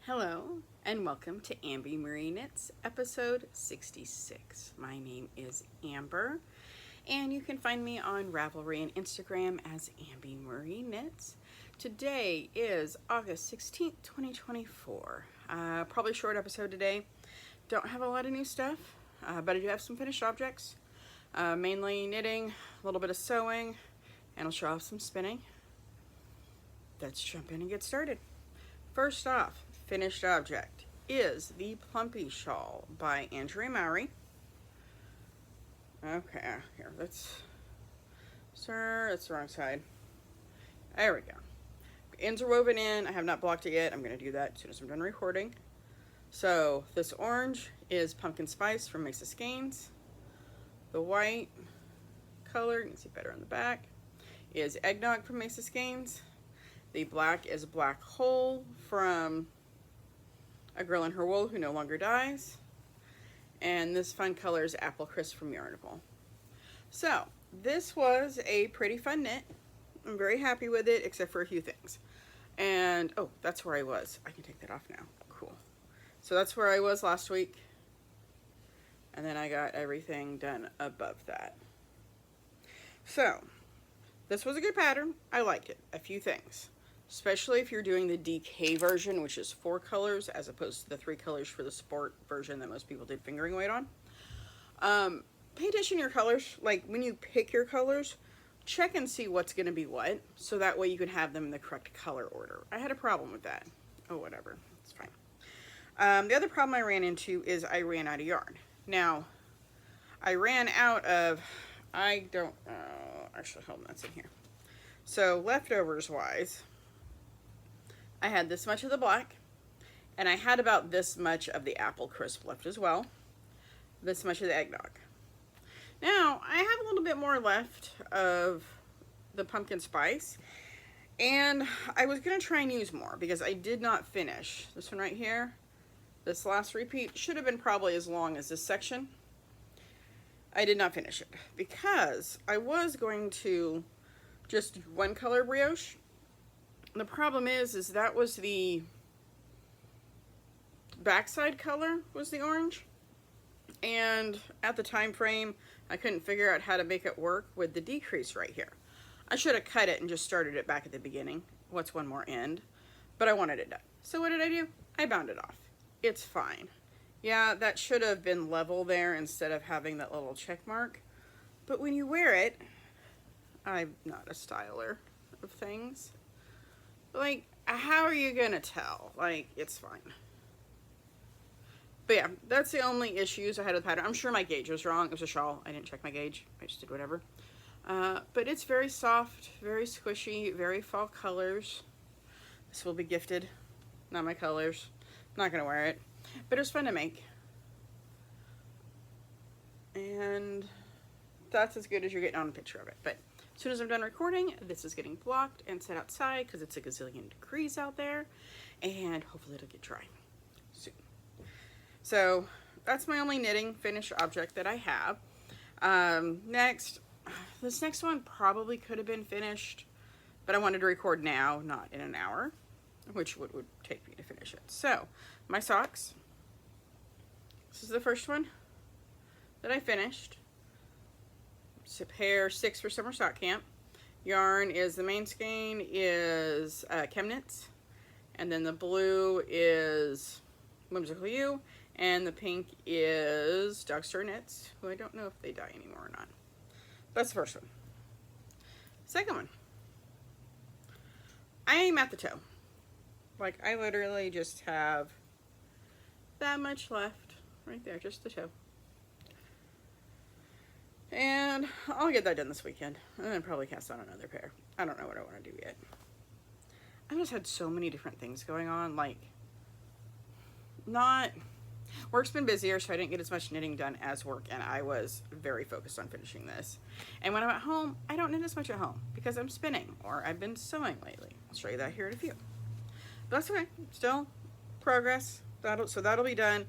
Hello and welcome to Amby Marie Knits episode 66. My name is Amber and you can find me on Ravelry and Instagram as Amby Marie Knits. Today is August 16th, 2024. Probably a short episode today. Don't have a lot of new stuff, but I do have some finished objects. Mainly knitting, a little bit of sewing, and I'll show off some spinning. Let's jump in and get started. First off, finished object is the Plumpy Shawl by Andrea Mowry. Okay, here, that's the wrong side. There we go. Ends are woven in. I have not blocked it yet. I'm going to do that as soon as I'm done recording. So this orange is pumpkin spice from Mace skeins. The white color, you can see better on the back, is eggnog from Mace skeins. The black is Black Hole from A Girl in Her Wool Who No Longer Dies. And this fun color is Apple Crisp from Yarnable. So, this was a pretty fun knit. I'm very happy with it, except for a few things. And, oh, that's where I was. I can take that off now. Cool. So that's where I was last week. And then I got everything done above that. So, this was a good pattern. I liked it. A few things. Especially if you're doing the DK version, which is 4 colors, as opposed to the 3 colors for the sport version that most people did fingering weight on. Pay attention to your colors. Like, when you pick your colors, check and see what's going to be what, so that way you can have them in the correct color order. I had a problem with that. Oh, whatever. It's fine. The other problem I ran into is I ran out of yarn. Now, I ran out of... actually, hold on, that's in here. So, leftovers-wise, I had this much of the black, and I had about this much of the Apple Crisp left as well. This much of the eggnog. Now, I have a little bit more left of the pumpkin spice, and I was going to try and use more because I did not finish. This one right here, this last repeat, should have been probably as long as this section. I did not finish it because I was going to just do one color brioche. The problem is that was the backside color was the orange, and at the time frame I couldn't figure out how to make it work with the decrease right here. I should have cut it and just started it back at the beginning. What's one more end? But I wanted it done. So what did I do? I bound it off. It's fine. Yeah, that should have been level there instead of having that little check mark. But when you wear it, I'm not a styler of things. Like, how are you gonna tell? Like, it's fine. But yeah, that's the only issues I had with the pattern. I'm sure my gauge was wrong. It was a shawl. I didn't check my gauge. I just did whatever. But it's very soft, very squishy, very fall colors. This will be gifted. Not my colors. I'm not gonna wear it. But it was fun to make. And that's as good as you're getting on a picture of it. But as soon as I'm done recording, this is getting blocked and set outside because it's a gazillion degrees out there. And hopefully it'll get dry soon. So that's my only knitting finished object that I have. This next one probably could have been finished, but I wanted to record now, not in an hour, which would take me to finish it. So my socks. This is the first one that I finished. It's a pair 6 for summer sock camp. Yarn is the main skein is ChemKnits, and then the blue is Whimsical You, and the pink is Dog Star Knits, who I don't know if they dye anymore or not. That's the first one. Second one, I am at the toe. Like, I literally just have that much left right there, just the toe. And I'll get that done this weekend, and then probably cast on another pair. I don't know what I want to do yet. I've just had so many different things going on, like, work's been busier, so I didn't get as much knitting done as work, and I was very focused on finishing this. And when I'm at home, I don't knit as much at home, because I'm spinning, or I've been sewing lately. I'll show you that here in a few. But that's okay, still progress. That'll be done.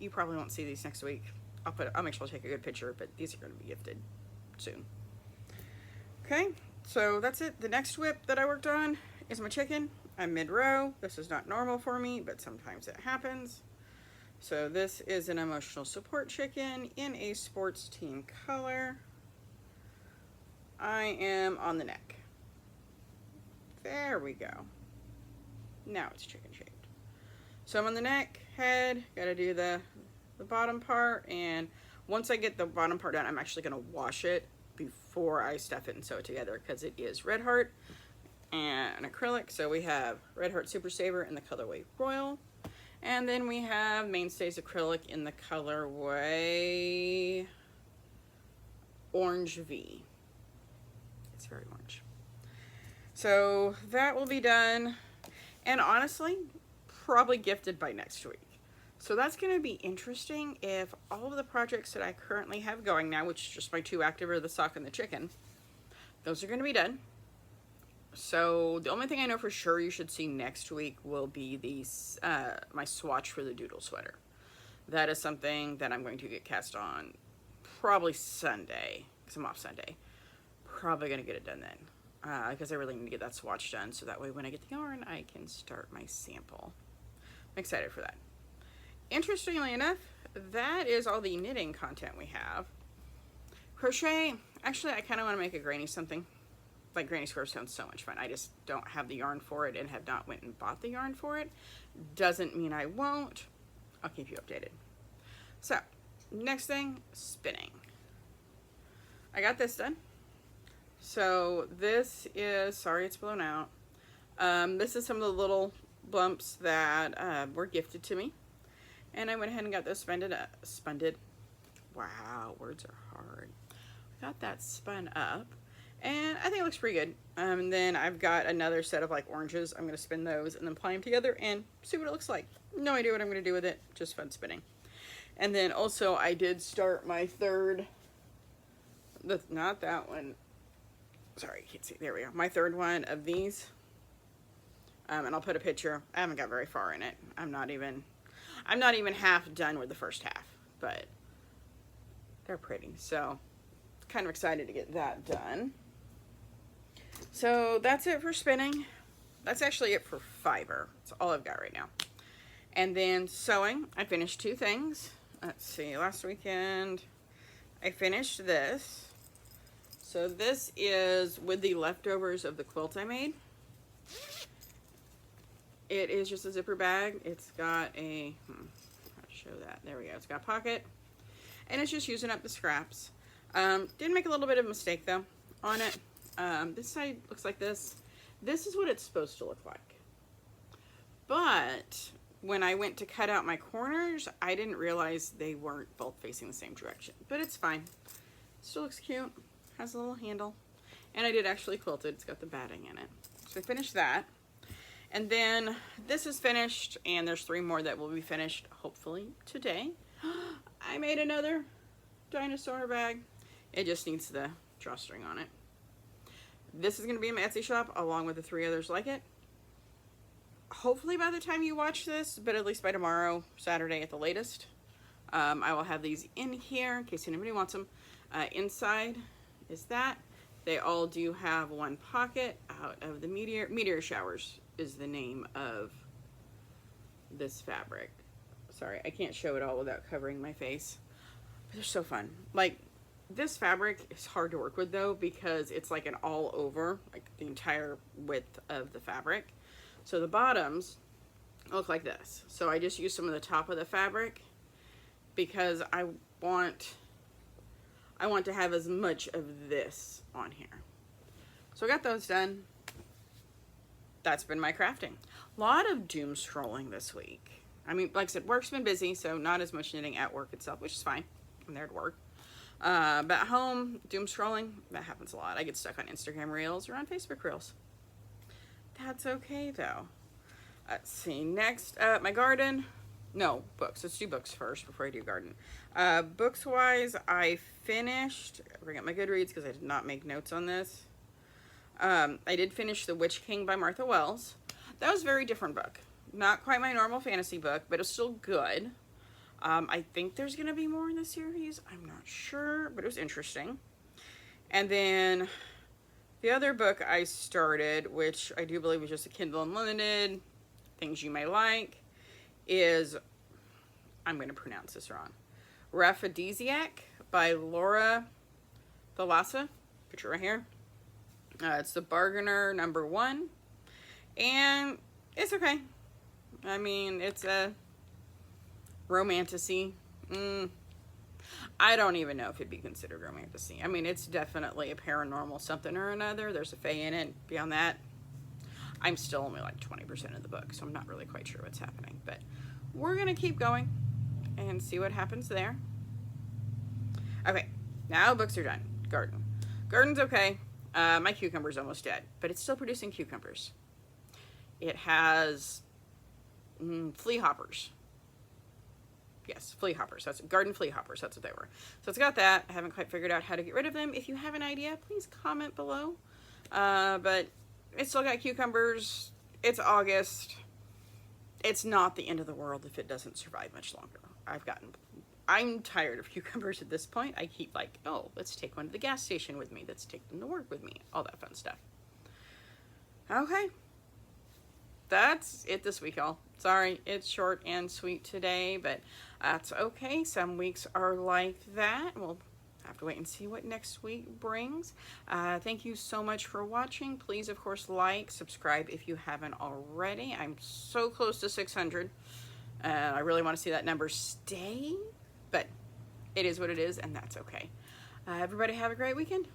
You probably won't see these next week. I'll make sure I'll take a good picture, but these are going to be gifted soon. Okay, so that's it. The next whip that I worked on is my chicken. I'm mid-row. This is not normal for me, but sometimes it happens. So this is an emotional support chicken in a sports team color. I am on the neck. There we go. Now it's chicken shaped. So I'm on the neck, head, gotta do the bottom part, and once I get the bottom part done, I'm actually gonna wash it before I stuff it and sew it together, because it is Red Heart and acrylic. So we have Red Heart Super Saver in the colorway Royal, and then we have Mainstays acrylic in the colorway Orange V. It's very orange. So that will be done, and honestly, probably gifted by next week. So that's going to be interesting if all of the projects that I currently have going now, which is just my 2 active are the sock and the chicken, those are going to be done. So the only thing I know for sure you should see next week will be these my swatch for the doodle sweater. That is something that I'm going to get cast on probably Sunday, because I'm off Sunday. Probably going to get it done then, because I really need to get that swatch done, so that way when I get the yarn I can start my sample. I'm excited for that. Interestingly enough, that is all the knitting content we have. Crochet, actually I kind of want to make a granny something. Like granny square sounds so much fun. I just don't have the yarn for it and have not went and bought the yarn for it. Doesn't mean I won't. I'll keep you updated. So, next thing, spinning. I got this done. So this is, sorry it's blown out. This is some of the little bumps that were gifted to me. And I went ahead and got those spunded. Wow, words are hard. Got that spun up. And I think it looks pretty good. And then I've got another set of like oranges. I'm going to spin those and then apply them together and see what it looks like. No idea what I'm going to do with it. Just fun spinning. And then also I did start my third, not that one. Sorry, you can't see. There we go. My third one of these. And I'll put a picture. I haven't got very far in it. I'm not even half done with the first half, but they're pretty. So kind of excited to get that done. So that's it for spinning. That's actually it for fiber. That's all I've got right now. And then sewing, I finished 2 things. Let's see, last weekend I finished this. So this is with the leftovers of the quilt I made. It is just a zipper bag. It's got a, how to show that? There we go. It's got a pocket. And it's just using up the scraps. Did make a little bit of a mistake though on it. This side looks like this. This is what it's supposed to look like. But when I went to cut out my corners, I didn't realize they weren't both facing the same direction. But it's fine. Still looks cute. Has a little handle. And I did actually quilt it. It's got the batting in it. So I finished that. And then this is finished, and there's 3 more that will be finished hopefully today. I made another dinosaur bag. It just needs the drawstring on it. This is going to be in my Etsy shop along with the 3 others like it. Hopefully by the time you watch this, but at least by tomorrow, Saturday at the latest. I will have these in here in case anybody wants them. Inside is that. They all do have 1 pocket out of the Meteor Showers is the name of this fabric. Sorry, I can't show it all without covering my face. But they're so fun. Like, this fabric is hard to work with though because it's like an all over, like the entire width of the fabric. So the bottoms look like this. So I just use some of the top of the fabric because I want to have as much of this on here. So I got those done. That's been my crafting. A lot of doom scrolling this week. I mean, like I said, work's been busy, so not as much knitting at work itself, which is fine. I'm there to work. But at home, doom scrolling, that happens a lot. I get stuck on Instagram Reels or on Facebook Reels. That's okay, though. Let's see. Next, my garden. No, books. Let's do books first before I do garden. Books-wise, I finished. Bring up my Goodreads because I did not make notes on this. I did finish The Witch King by Martha Wells. That was a very different book. Not quite my normal fantasy book, but it's still good. I think there's going to be more in the series. I'm not sure, but it was interesting. And then The other book I started, which I do believe was just a Kindle Unlimited, things you may like, is, I'm going to pronounce this wrong, Raphrodisiac by Laura Thalassa. Picture right here. It's the Bargainer #1, and it's okay. I mean, it's a romantasy. I don't even know if it'd be considered romantasy. I mean, it's definitely a paranormal something or another. There's a fae in it. Beyond that, I'm still only like 20% of the book, so I'm not really quite sure what's happening. But we're going to keep going and see what happens there. Okay, now books are done. Garden. Garden's okay. My cucumber's almost dead, but it's still producing cucumbers. It has flea hoppers. Yes, flea hoppers. That's garden flea hoppers. That's what they were. So it's got that. I haven't quite figured out how to get rid of them. If you have an idea, please comment below. But it's still got cucumbers. It's August. It's not the end of the world if it doesn't survive much longer. I'm tired of cucumbers at this point. I keep like, oh, let's take one to the gas station with me. Let's take them to work with me. All that fun stuff. Okay. That's it this week, y'all. Sorry, it's short and sweet today, but that's okay. Some weeks are like that. We'll have to wait and see what next week brings. Thank you so much for watching. Please, of course, like, subscribe if you haven't already. I'm so close to 600. I really want to see that number stay, but it is what it is, and that's okay. Everybody have a great weekend.